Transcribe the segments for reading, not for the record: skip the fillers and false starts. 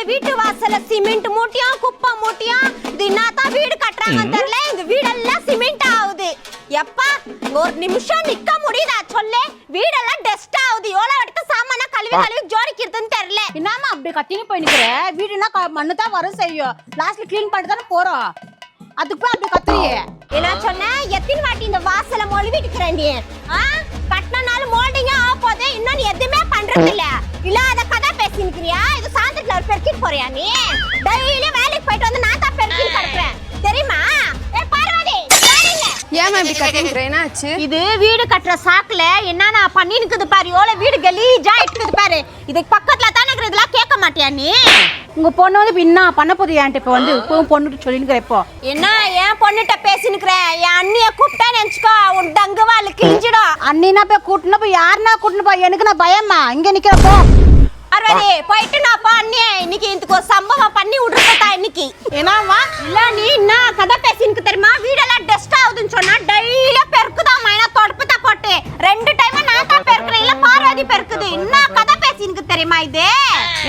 வீட்டு வாசல்ல சிமெண்ட் மூட்டியும் குப்பை மூட்டியும் இது என்னதான் வீடு கட்டுறாங்கன்னு தெரியல. இந்த வீடெல்லாம் சிமெண்ட் ஆகுது. எப்பா ஒரு நிமிஷம் நிக்க முடியுதா சொல்லு? வீடெல்லாம் டஸ்ட் ஆகுது. எவ்வளவு எடுத்து சாமான கழுவி ஜோடிக்கிறதுன்னு தெரியல. என்னமா அப்படி கத்தினு போய் நிக்கிற? வீடுனா மண்ணு தான் வரும் செய்யும். லாஸ்ட்ல க்ளீன் பண்ணிட்டு தானே போறோம். அதுக்கு போய் அப்படி கத்துறியே. என்ன சொன்ன? எத்தனை வாட்டி இந்த வாசல மொழிவிட்டு இருக்கிறேன் நீ? கட்டினால மோல்டிங்க ஆக போதே இன்னும் நீ எதுவுமே பண்றது இல்ல. இல்லாத கதை பேசி நிக்கிறியா? இது சாந்தத்துல ஒரு பெருக்கிட்டு போறியா நீ? டெய்லி வேலைக்கு போயிட்டு வந்து நான் தான் பெருக்கிட்டு கிடக்குறேன் தெரியுமா? பார்வதி ஏமா இப்படி கட்டிங்கிற? என்னாச்சு? இது வீடு கட்டுற சாக்குல என்ன நான் பண்ணி நிக்குது பாரு. எவ்வளவு வீடு கலீஜா இருக்குது பாரு. இதுக்கு பக்கத்துல தானே இருக்கிறதெல்லாம் கேட்க மாட்டியா நீ? உங்க பொண்ணு வந்து என்ன பண்ண போகுது? என்கிட்ட இப்ப வந்து இப்பவும் பொண்ணுட்டு சொல்லினுக்கிற. இப்போ என்ன ஏன் பொண்ணுகிட்ட பேசினுக்கிற? என் அண்ணிய கூப்பிட்டா நினைச்சுக்கோ உன் டங்குவாள் கிழிஞ்சிடும். அண்ணினா போய் கூட்டினா போய் யாருன்னா கூட்டினு போய் எனக்கு நான் பயமா இங்க நிக்கிறப்போ. பார்வதி போயிட்டு நான் பா அண்ணியே இன்னைக்கு இதுக்கு ஒரு சம்பவம் பண்ணி விட்டுருக்கா இன்னைக்கு. என்னவா? இல்ல நீ என்ன கதை பேசினுக்கு தெரியுமா? வீடெல்லாம் டஸ்ட் ஆகுதுன்னு சொன்னா டெய்லி பெருக்குதாமா. ஏன்னா தொடப்பத்தை போட்டு 2 டைம் நான் தான் பெருக்குறேன். இல்ல பார்வதி பெருக்குது. என்ன கதை பேசினுக்கு தெரியுமா இது?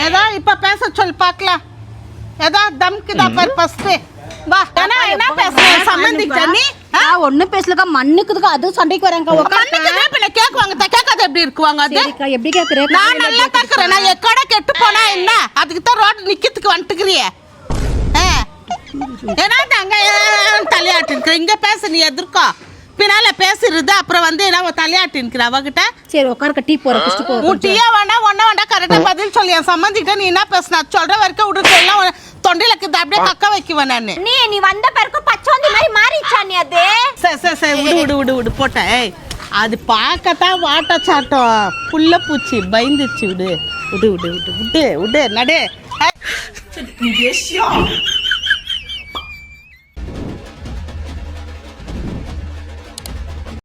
ஏதோ இப்ப பேச சொல்லி பார்க்கலாம். ஏதோ தம்க்குதா பாரு ஃபர்ஸ்ட். வா என்ன பேசுற சம்பந்திட்ட நீ? ஒண்ணும் பேசலக்கா. மண்ணுக்குதுக்கா அது சண்டைக்கு வராங்க. மண்ணுக்கு பின்ன கேக்குவாங்க. கேட்காத எப்படி இருக்குவாங்க? அது எப்படி கேக்குற? நான் நல்லா கேக்குறேன். நான் எக்கட கெட்டு போனா என்ன? அதுக்கு தான் ரோட் நிக்கிறதுக்கு வந்துட்டுக்கிறியே. ஏன்னா அங்க தலையாட்டு இருக்கிற இங்க பேச நீ எதிர்க்கோ பின்னால பேசுறது. அப்புறம் வந்து என்ன தலையாட்டு இருக்கிற அவகிட்ட. சரி உட்கார டீ போற ஊட்டியா வேணா ஒன்னா வேண்டா கரெக்டா பதில் சொல்லி என் சம்பந்திட்ட நீ என்ன பேசுனா சொல்ற வரைக்கும் விடுறது எல்லாம் தொண்டையில அப்படியே கக்க வைக்குவேன் நானு. நீ வந்த பிறகு பச்சோந்தி மாதிரி மாறிச்சா நீ? அது சரி விடு போட்டேன். அது பார்க்கத்தான் வாட்ட சாட்டம் புள்ள பூச்சி பயந்துச்சு. விடு நடு.